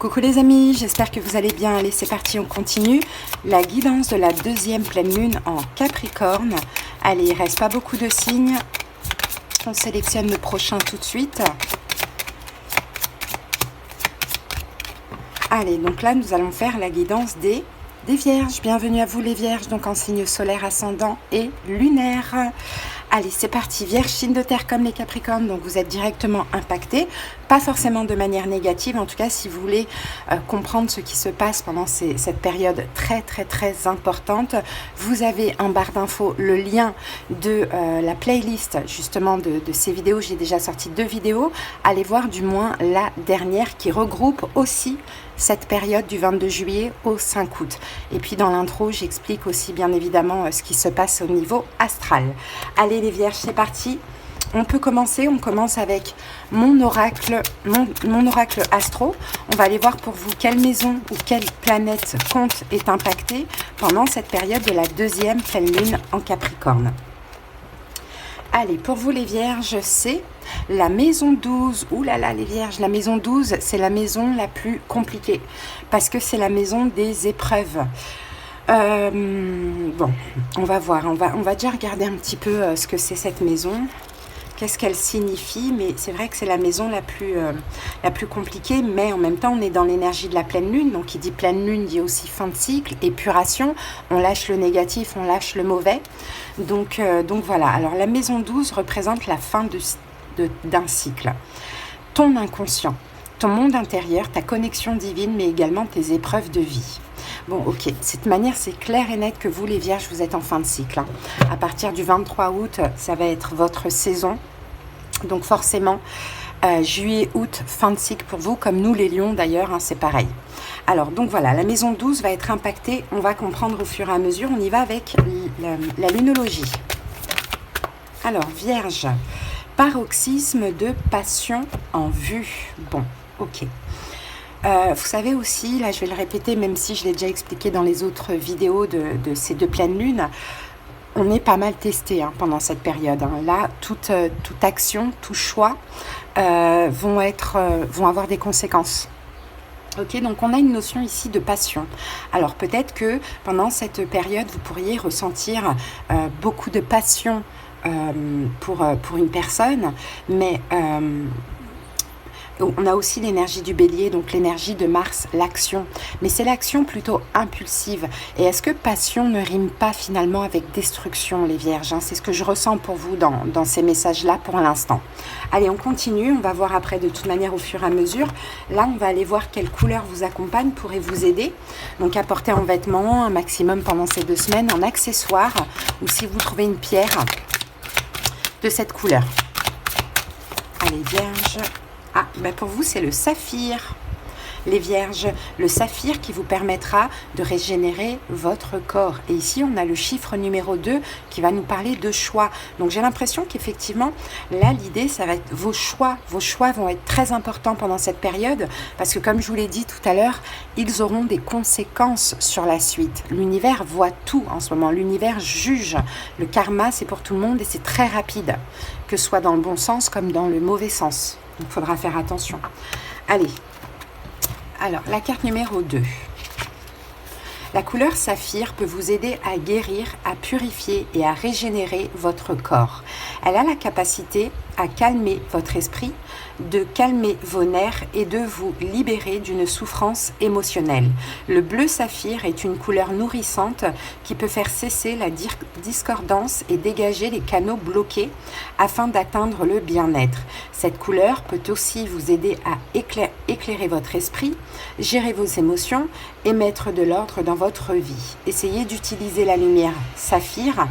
Coucou les amis, j'espère que vous allez bien. Allez, c'est parti, on continue. La guidance de la deuxième pleine lune en Capricorne. Allez, il ne reste pas beaucoup de signes. On sélectionne le prochain tout de suite. Allez, donc là, nous allons faire la guidance des Vierges. Bienvenue à vous les Vierges, donc en signe solaire, ascendant et lunaire. Allez, c'est parti. Vierge, signe de terre comme les Capricornes, donc vous êtes directement impactés. Pas forcément de manière négative, en tout cas, si vous voulez comprendre ce qui se passe pendant cette période très importante, vous avez en barre d'infos le lien de la playlist, justement, de ces vidéos. J'ai déjà sorti 2 vidéos. Allez voir du moins la dernière qui regroupe aussi cette période du 22 juillet au 5 août. Et puis dans l'intro, j'explique aussi bien évidemment ce qui se passe au niveau astral. Allez les Vierges, c'est parti. On peut commencer, on commence avec mon oracle astro. On va aller voir pour vous quelle maison ou quelle planète compte est impactée pendant cette période de la deuxième pleine lune en Capricorne. Allez, pour vous les Vierges, c'est la maison 12. Ouh là là les Vierges, la maison 12, c'est la maison la plus compliquée parce que c'est la maison des épreuves. Bon, on va voir, on va déjà regarder un petit peu ce que c'est cette maison. Qu'est-ce qu'elle signifie, mais c'est vrai que c'est la maison la plus compliquée, mais en même temps, on est dans l'énergie de la pleine lune. Donc, qui dit pleine lune dit aussi fin de cycle, épuration. On lâche le négatif, on lâche le mauvais. Donc voilà. Alors, la maison 12 représente la fin d'un cycle. Ton inconscient, ton monde intérieur, ta connexion divine, mais également tes épreuves de vie. Bon, ok, de cette manière, c'est clair et net que vous, les Vierges, vous êtes en fin de cycle. Hein. À partir du 23 août, ça va être votre saison. Donc forcément, juillet, août, fin de cycle pour vous, comme nous les lions d'ailleurs, hein, c'est pareil. Alors, donc voilà, la maison 12 va être impactée. On va comprendre au fur et à mesure. On y va avec la lunologie. Alors, Vierge, paroxysme de passion en vue. Bon, ok. Vous savez aussi, là je vais le répéter, même si je l'ai déjà expliqué dans les autres vidéos de ces 2 pleines lunes, on est pas mal testé hein, pendant cette période. Hein. Là, toute action, tout choix vont avoir des conséquences. Ok, donc on a une notion ici de passion. Alors peut-être que pendant cette période, vous pourriez ressentir beaucoup de passion pour une personne, mais on a aussi l'énergie du bélier, donc l'énergie de Mars, l'action. Mais c'est l'action plutôt impulsive. Et est-ce que passion ne rime pas finalement avec destruction, les Vierges hein? C'est ce que je ressens pour vous dans ces messages-là pour l'instant. Allez, on continue. On va voir après de toute manière au fur et à mesure. Là, on va aller voir quelle couleur vous accompagne, pourrait vous aider. Donc, apporter en vêtements un maximum pendant ces 2 semaines, en accessoires, ou si vous trouvez une pierre de cette couleur. Allez, Vierges. Ah, ben pour vous, c'est le saphir. Les Vierges, le saphir qui vous permettra de régénérer votre corps. Et ici, on a le chiffre numéro 2 qui va nous parler de choix. Donc, j'ai l'impression qu'effectivement, là, l'idée, ça va être vos choix. Vos choix vont être très importants pendant cette période parce que, comme je vous l'ai dit tout à l'heure, ils auront des conséquences sur la suite. L'univers voit tout en ce moment. L'univers juge. Le karma, c'est pour tout le monde et c'est très rapide, que ce soit dans le bon sens comme dans le mauvais sens. Donc, il faudra faire attention. Allez. Alors, la carte numéro 2. La couleur saphir peut vous aider à guérir, à purifier et à régénérer votre corps. Elle a la capacité à calmer votre esprit, de calmer vos nerfs et de vous libérer d'une souffrance émotionnelle. Le bleu saphir est une couleur nourrissante qui peut faire cesser la discordance et dégager les canaux bloqués afin d'atteindre le bien-être. Cette couleur peut aussi vous aider à éclairer votre esprit, gérer vos émotions et mettre de l'ordre dans votre vie. Essayez d'utiliser la lumière saphir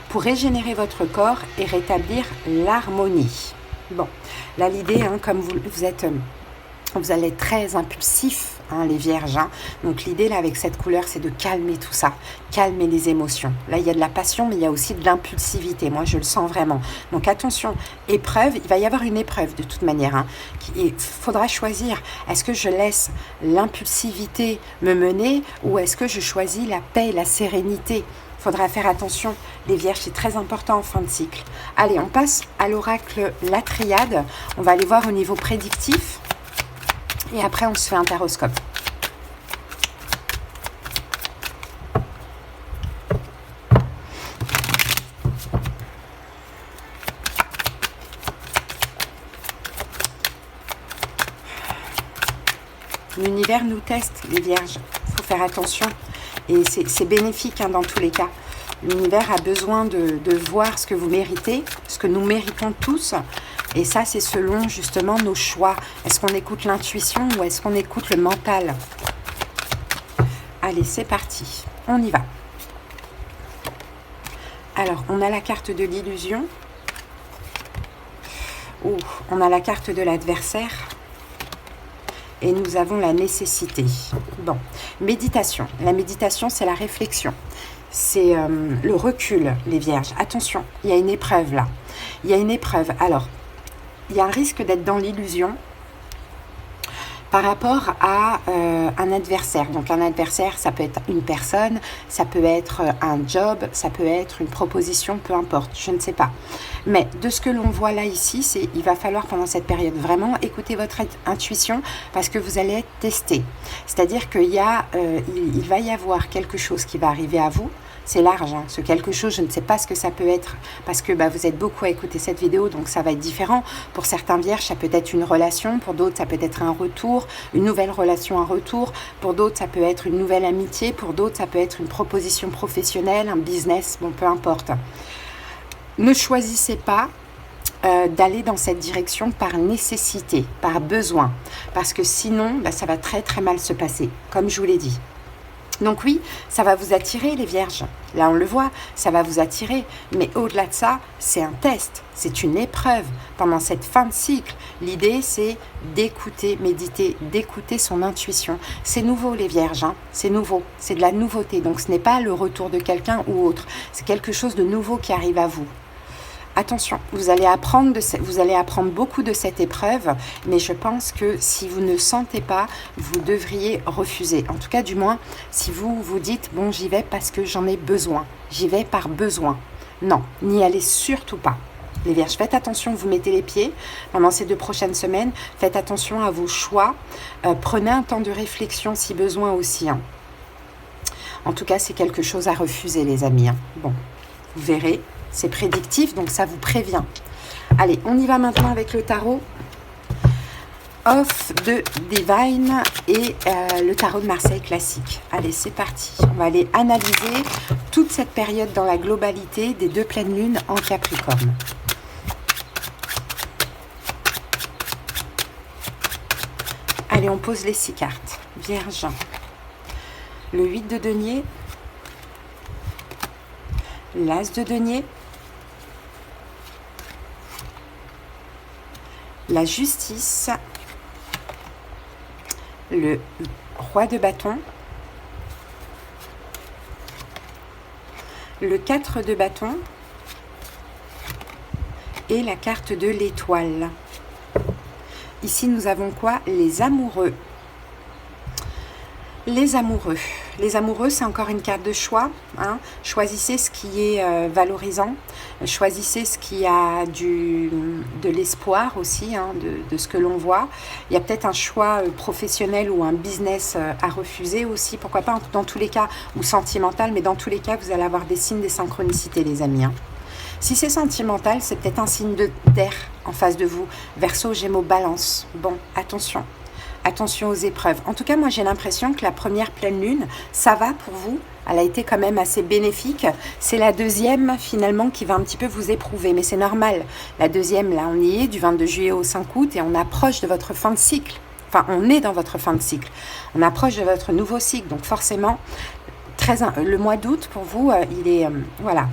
pour régénérer votre corps et rétablir l'harmonie. Bon, là l'idée, hein, comme vous allez être très impulsif, hein, les Vierges. Hein. Donc l'idée là avec cette couleur, c'est de calmer tout ça, calmer les émotions. Là il y a de la passion, mais il y a aussi de l'impulsivité. Moi je le sens vraiment. Donc attention, épreuve, il va y avoir une épreuve de toute manière. Hein, il faudra choisir. Est-ce que je laisse l'impulsivité me mener ou est-ce que je choisis la paix, la sérénité? Il faudra faire attention, les Vierges, c'est très important en fin de cycle. Allez, on passe à l'oracle La Triade. On va aller voir au niveau prédictif. Et après, on se fait un taroscope. L'univers nous teste, les vierges. Il faut faire attention. Et c'est bénéfique hein, dans tous les cas. L'univers a besoin de voir ce que vous méritez, ce que nous méritons tous. Et ça, c'est selon justement nos choix. Est-ce qu'on écoute l'intuition ou est-ce qu'on écoute le mental? Allez, c'est parti. On y va. Alors, on a la carte de l'illusion. Ou on a la carte de l'adversaire. Et nous avons la nécessité. Bon, méditation. La méditation, c'est la réflexion. C'est le recul, les vierges. Attention, il y a une épreuve là. Il y a une épreuve. Alors, il y a un risque d'être dans l'illusion par rapport à un adversaire. Donc, un adversaire, ça peut être une personne, ça peut être un job, ça peut être une proposition, peu importe, je ne sais pas. Mais de ce que l'on voit là, ici, c'est il va falloir pendant cette période vraiment écouter votre intuition parce que vous allez être testé. C'est-à-dire qu'il il va y avoir quelque chose qui va arriver à vous. C'est large, hein. Ce quelque chose, je ne sais pas ce que ça peut être parce que vous êtes beaucoup à écouter cette vidéo, donc ça va être différent. Pour certains vierges, ça peut être une relation, pour d'autres, ça peut être un retour, une nouvelle relation, un retour. Pour d'autres, ça peut être une nouvelle amitié, pour d'autres, ça peut être une proposition professionnelle, un business, bon, peu importe. Ne choisissez pas d'aller dans cette direction par nécessité, par besoin, parce que sinon, ça va très très mal se passer, comme je vous l'ai dit. Donc oui, ça va vous attirer les vierges. Là, on le voit, ça va vous attirer. Mais au-delà de ça, c'est un test, c'est une épreuve. Pendant cette fin de cycle, l'idée, c'est d'écouter, méditer, d'écouter son intuition. C'est nouveau les vierges, hein. C'est nouveau, c'est de la nouveauté. Donc ce n'est pas le retour de quelqu'un ou autre. C'est quelque chose de nouveau qui arrive à vous. Attention, vous allez apprendre beaucoup de cette épreuve, mais je pense que si vous ne sentez pas, vous devriez refuser. En tout cas, du moins, si vous vous dites, bon, j'y vais parce que j'en ai besoin, j'y vais par besoin. Non, n'y allez surtout pas. Les vierges, faites attention, vous mettez les pieds pendant ces 2 prochaines semaines, faites attention à vos choix, prenez un temps de réflexion si besoin aussi. Hein. En tout cas, c'est quelque chose à refuser, les amis. Hein. Bon, vous verrez. C'est prédictif, donc ça vous prévient. Allez, on y va maintenant avec le tarot of the Divine et le tarot de Marseille classique. Allez, c'est parti. On va aller analyser toute cette période dans la globalité des 2 pleines lunes en Capricorne. Allez, on pose les 6 cartes. Vierge. Le 8 de denier. L'as de denier. La justice, le roi de bâton, le 4 de bâton et la carte de l'étoile. Ici, nous avons quoi? Les amoureux. Les amoureux. Les amoureux, c'est encore une carte de choix. Hein. Choisissez ce qui est valorisant. Choisissez ce qui a de l'espoir aussi, hein, de ce que l'on voit. Il y a peut-être un choix professionnel ou un business à refuser aussi. Pourquoi pas dans tous les cas, ou sentimental, mais dans tous les cas, vous allez avoir des signes, des synchronicités, les amis. Hein. Si c'est sentimental, c'est peut-être un signe d'air en face de vous. Verseau, Gémeaux, Balance. Bon, attention. Attention aux épreuves. En tout cas, moi, j'ai l'impression que la première pleine lune, ça va pour vous. Elle a été quand même assez bénéfique. C'est la deuxième, finalement, qui va un petit peu vous éprouver. Mais c'est normal. La deuxième, là, on y est, du 22 juillet au 5 août, et on approche de votre fin de cycle. Enfin, on est dans votre fin de cycle. On approche de votre nouveau cycle. Donc, forcément, le mois d'août, pour vous, il est... voilà.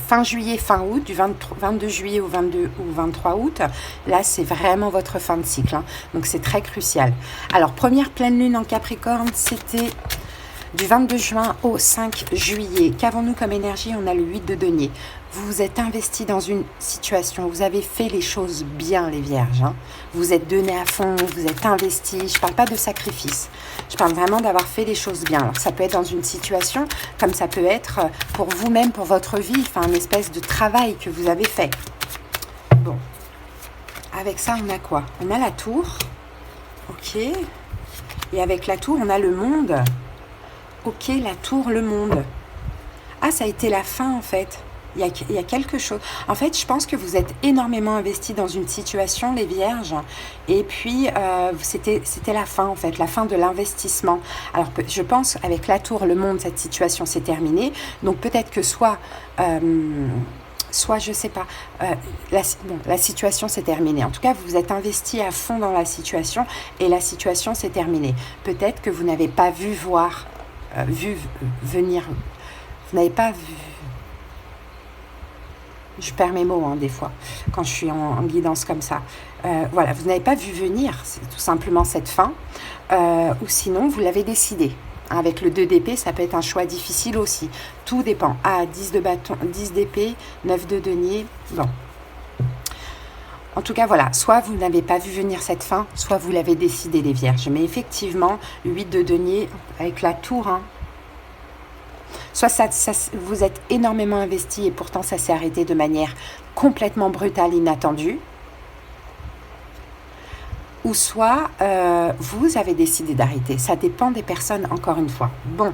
Fin juillet, fin août, du 22 juillet au 22 ou 23 août, là c'est vraiment votre fin de cycle, hein. Donc c'est très crucial. Alors première pleine lune en Capricorne, c'était du 22 juin au 5 juillet. Qu'avons-nous comme énergie? On a le 8 de denier. Vous vous êtes investi dans une situation, vous avez fait les choses bien les vierges, hein. Vous êtes donné à fond, vous êtes investi. Je ne parle pas de sacrifice, je parle vraiment d'avoir fait les choses bien. Alors ça peut être dans une situation, comme ça peut être pour vous-même, pour votre vie, enfin une espèce de travail que vous avez fait. Bon, avec ça on a quoi? On a la tour, ok. Ok. Et avec la tour, on a le monde. Ok, la tour, le monde. Ah, ça a été la fin en fait. Il y a quelque chose. En fait, je pense que vous êtes énormément investi dans une situation, les vierges. Et puis, c'était la fin en fait, la fin de l'investissement. Alors, je pense, avec la tour, le monde, cette situation s'est terminée. Donc, peut-être que soit, je sais pas, la situation s'est terminée. En tout cas, vous êtes investi à fond dans la situation et la situation s'est terminée. Peut-être que vous n'avez pas vu venir. Vous n'avez pas vu. Je perds mes mots des fois quand je suis en guidance comme ça. Voilà, vous n'avez pas vu venir, c'est tout simplement cette fin. Ou sinon, vous l'avez décidé. Avec le 2 d'épée, ça peut être un choix difficile aussi. Tout dépend. 10 de bâton, 10 d'épée, 9 de denier. Bon. En tout cas, voilà. Soit vous n'avez pas vu venir cette fin, soit vous l'avez décidé, les vierges. Mais effectivement, 8 de denier avec la tour, soit vous êtes énormément investi et pourtant ça s'est arrêté de manière complètement brutale, inattendue. Ou soit vous avez décidé d'arrêter. Ça dépend des personnes, encore une fois. Bon,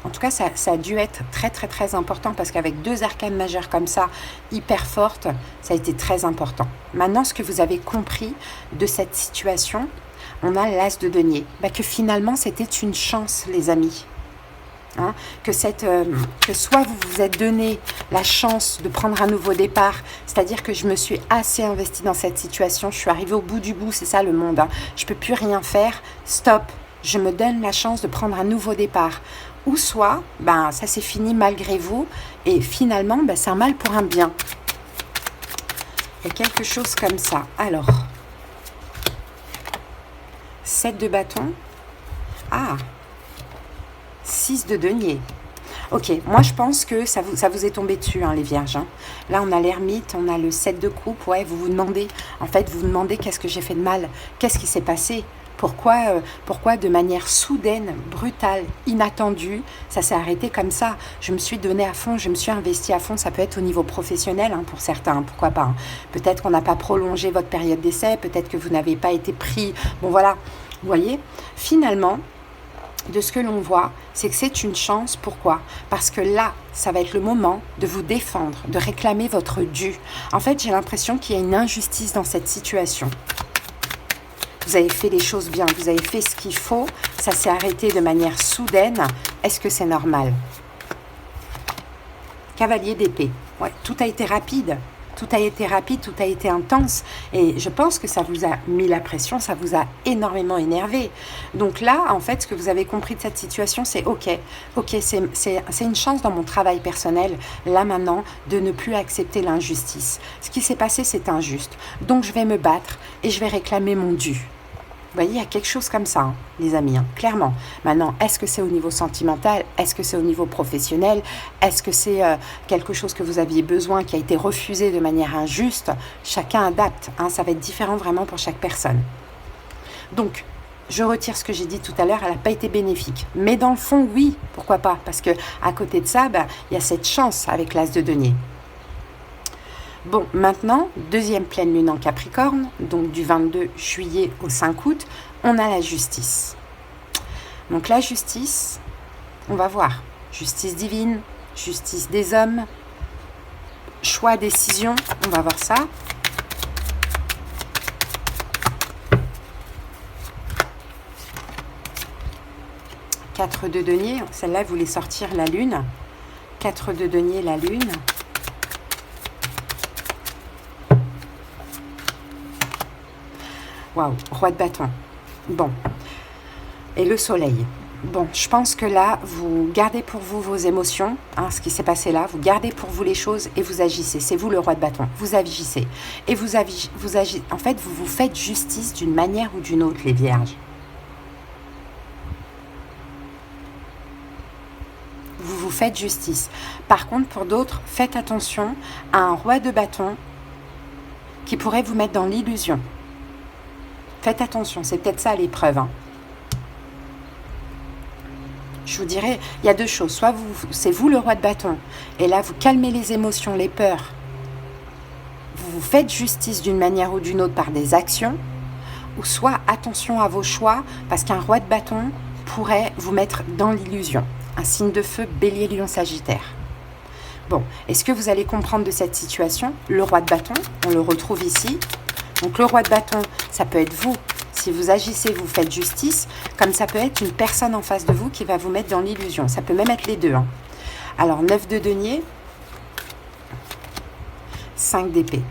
en tout cas, ça a dû être très, très, très important parce qu'avec 2 arcanes majeures comme ça, hyper fortes, ça a été très important. Maintenant, ce que vous avez compris de cette situation, on a l'as de denier. Que finalement, c'était une chance, les amis. Que soit vous vous êtes donné la chance de prendre un nouveau départ, c'est-à-dire que je me suis assez investie dans cette situation, je suis arrivée au bout du bout, c'est ça le monde, je ne peux plus rien faire, stop, je me donne la chance de prendre un nouveau départ. Ou soit, ça s'est fini malgré vous, et finalement, c'est un mal pour un bien. Il y a quelque chose comme ça. Alors, 7 de bâton. 6 de denier. Ok, moi je pense que ça vous est tombé dessus, les vierges. Là, on a l'ermite, on a le 7 de coupe. Ouais, vous vous demandez qu'est-ce que j'ai fait de mal? Qu'est-ce qui s'est passé? Pourquoi de manière soudaine, brutale, inattendue, ça s'est arrêté comme ça? Je me suis donnée à fond, je me suis investie à fond. Ça peut être au niveau professionnel pour certains, pourquoi pas. Peut-être qu'on n'a pas prolongé votre période d'essai, peut-être que vous n'avez pas été pris. Bon voilà, vous voyez, finalement, de ce que l'on voit, c'est que c'est une chance. Pourquoi? Parce que là, ça va être le moment de vous défendre, de réclamer votre dû. En fait, j'ai l'impression qu'il y a une injustice dans cette situation. Vous avez fait les choses bien, vous avez fait ce qu'il faut, ça s'est arrêté de manière soudaine. Est-ce que c'est normal? Cavalier d'épée. Ouais, tout a été rapide. Tout a été rapide, tout a été intense et je pense que ça vous a mis la pression, ça vous a énormément énervé. Donc là, en fait, ce que vous avez compris de cette situation, c'est ok, c'est une chance dans mon travail personnel, là maintenant, de ne plus accepter l'injustice. Ce qui s'est passé, c'est injuste. Donc je vais me battre et je vais réclamer mon dû. Vous voyez, il y a quelque chose comme ça, les amis, clairement. Maintenant, est-ce que c'est au niveau sentimental? Est-ce que c'est au niveau professionnel? Est-ce que c'est quelque chose que vous aviez besoin, qui a été refusé de manière injuste? Chacun adapte, ça va être différent vraiment pour chaque personne. Donc, je retire ce que j'ai dit tout à l'heure, elle n'a pas été bénéfique. Mais dans le fond, oui, pourquoi pas? Parce qu'à côté de ça, il y a cette chance avec l'as de denier. Bon, maintenant, deuxième pleine lune en Capricorne, donc du 22 juillet au 5 août, on a la justice. Donc la justice, on va voir. Justice divine, justice des hommes, choix, décision, on va voir ça. Quatre de denier, celle-là, vous voulez sortir la lune. 4 de denier, la lune. Waouh, roi de bâton. Bon. Et le soleil. Bon, je pense que là, vous gardez pour vous vos émotions, ce qui s'est passé là, vous gardez pour vous les choses et vous agissez. C'est vous le roi de bâton. Vous agissez. Et vous agissez. En fait, vous vous faites justice d'une manière ou d'une autre, les vierges. Vous vous faites justice. Par contre, pour d'autres, faites attention à un roi de bâton qui pourrait vous mettre dans l'illusion. Faites attention, c'est peut-être ça l'épreuve. Je vous dirais, il y a deux choses. Soit c'est vous le roi de bâton, et là vous calmez les émotions, les peurs. Vous vous faites justice d'une manière ou d'une autre par des actions. ou soit attention à vos choix, parce qu'un roi de bâton pourrait vous mettre dans l'illusion. Un signe de feu, Bélier, Lion, Sagittaire. Bon, est-ce que vous allez comprendre de cette situation? Le roi de bâton, on le retrouve ici. Donc le roi de bâton, ça peut être vous. Si vous agissez, vous faites justice, comme ça peut être une personne en face de vous qui va vous mettre dans l'illusion. Ça peut même être les deux. Hein. Alors 9 de denier, 5 d'épée.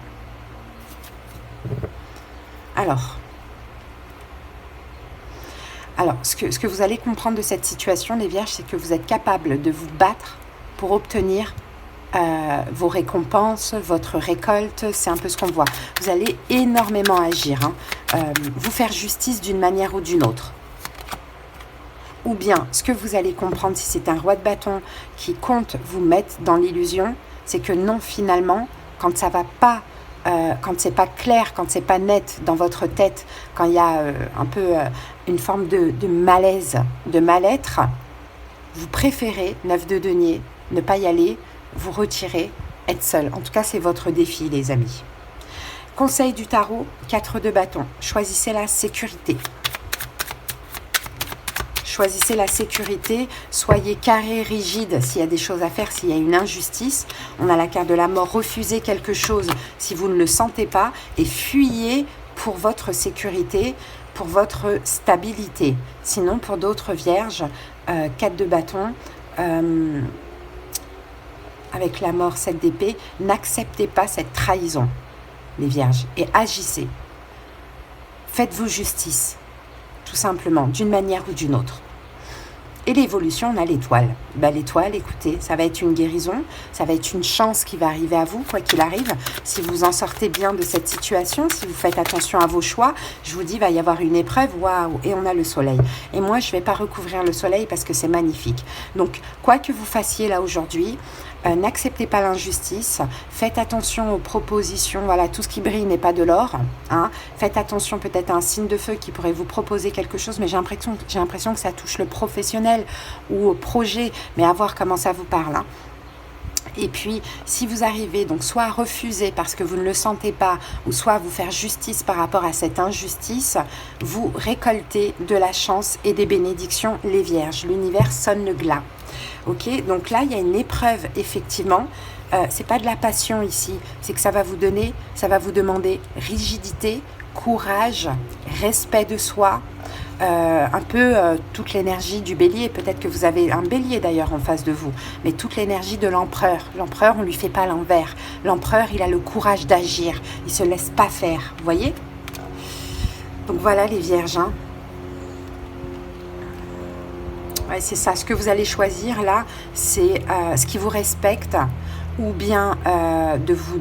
Alors, ce que vous allez comprendre de cette situation, les vierges, c'est que vous êtes capable de vous battre pour obtenir vos récompenses, votre récolte, c'est un peu ce qu'on voit. Vous allez énormément agir, hein, vous faire justice d'une manière ou d'une autre. Ou bien, ce que vous allez comprendre, si c'est un roi de bâton qui compte vous mettre dans l'illusion, c'est que non, finalement, quand ça va pas, quand c'est pas clair, quand c'est pas net dans votre tête, quand il y a un peu une forme de malaise, de mal-être, vous préférez, 9 de denier, ne pas y aller, vous retirer, être seul. En tout cas, c'est votre défi, les amis. Conseil du tarot, 4 de bâton. Choisissez la sécurité. Choisissez la sécurité, soyez carré, rigide s'il y a des choses à faire, s'il y a une injustice. On a la carte de la mort, refusez quelque chose si vous ne le sentez pas et fuyez pour votre sécurité, pour votre stabilité. Sinon, pour d'autres vierges, 4 de bâton, avec la mort, 7 d'épée, n'acceptez pas cette trahison, les vierges, et agissez. Faites-vous justice, tout simplement, d'une manière ou d'une autre. Et l'évolution, on a l'étoile. L'étoile, écoutez, ça va être une guérison, ça va être une chance qui va arriver à vous, quoi qu'il arrive. Si vous en sortez bien de cette situation, si vous faites attention à vos choix, je vous dis, il va y avoir une épreuve, waouh, et on a le soleil. Et moi, je ne vais pas recouvrir le soleil parce que c'est magnifique. Donc, quoi que vous fassiez là aujourd'hui, n'acceptez pas l'injustice, faites attention aux propositions, voilà, tout ce qui brille n'est pas de l'or, hein. Faites attention peut-être à un signe de feu qui pourrait vous proposer quelque chose, mais j'ai l'impression que ça touche le professionnel ou au projet, mais à voir comment ça vous parle, hein. Et puis, si vous arrivez donc soit à refuser parce que vous ne le sentez pas, ou soit à vous faire justice par rapport à cette injustice, vous récoltez de la chance et des bénédictions, les vierges. L'univers sonne le glas. Ok, donc là, il y a une épreuve, effectivement. C'est pas de la passion ici, c'est que ça va vous demander rigidité, courage, respect de soi, un peu toute l'énergie du bélier. Peut-être que vous avez un bélier d'ailleurs en face de vous, mais toute l'énergie de l'empereur. L'empereur, on ne lui fait pas l'envers. L'empereur, il a le courage d'agir, il ne se laisse pas faire, vous voyez? Donc voilà les vierges, hein. Ouais, c'est ça, ce que vous allez choisir là, c'est ce qui vous respecte, ou bien de vous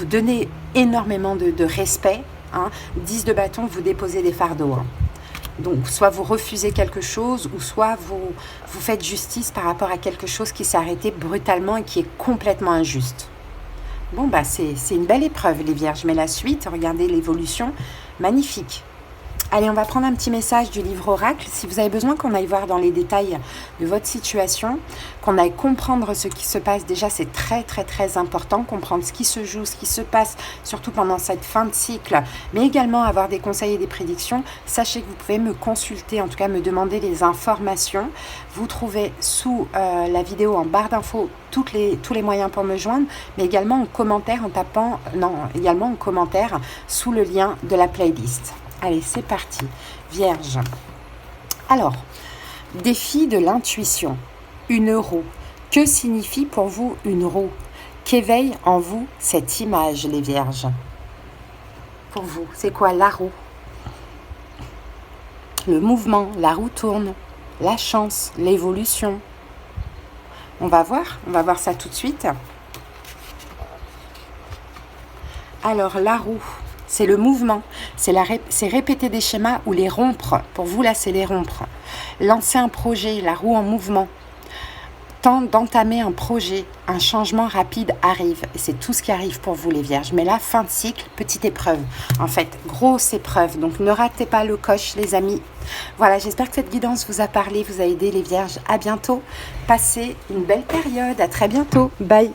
donner énormément de respect, hein. 10 de bâton, vous déposez des fardeaux, hein. Donc soit vous refusez quelque chose, ou soit vous faites justice par rapport à quelque chose qui s'est arrêté brutalement et qui est complètement injuste. Bon, c'est une belle épreuve les vierges, mais la suite, regardez l'évolution, magnifique. Allez, on va prendre un petit message du livre Oracle. Si vous avez besoin qu'on aille voir dans les détails de votre situation, qu'on aille comprendre ce qui se passe, déjà c'est très très très important, comprendre ce qui se joue, ce qui se passe, surtout pendant cette fin de cycle, mais également avoir des conseils et des prédictions. Sachez que vous pouvez me consulter, en tout cas me demander les informations. Vous trouvez sous la vidéo en barre d'infos tous les moyens pour me joindre, mais également en commentaire également en commentaire sous le lien de la playlist. Allez, c'est parti. Vierge. Alors, défi de l'intuition. Une roue. Que signifie pour vous une roue? Qu'éveille en vous cette image, les vierges? Pour vous, c'est quoi la roue? Le mouvement, la roue tourne, la chance, l'évolution. On va voir ça tout de suite. Alors, la roue. C'est le mouvement, c'est répéter des schémas ou les rompre. Pour vous, là, c'est les rompre. Lancer un projet, la roue en mouvement. Temps d'entamer un projet, un changement rapide arrive. Et c'est tout ce qui arrive pour vous, les vierges. Mais là, fin de cycle, petite épreuve. En fait, grosse épreuve. Donc, ne ratez pas le coche, les amis. Voilà, j'espère que cette guidance vous a parlé, vous a aidé, les vierges. À bientôt. Passez une belle période. À très bientôt. Bye.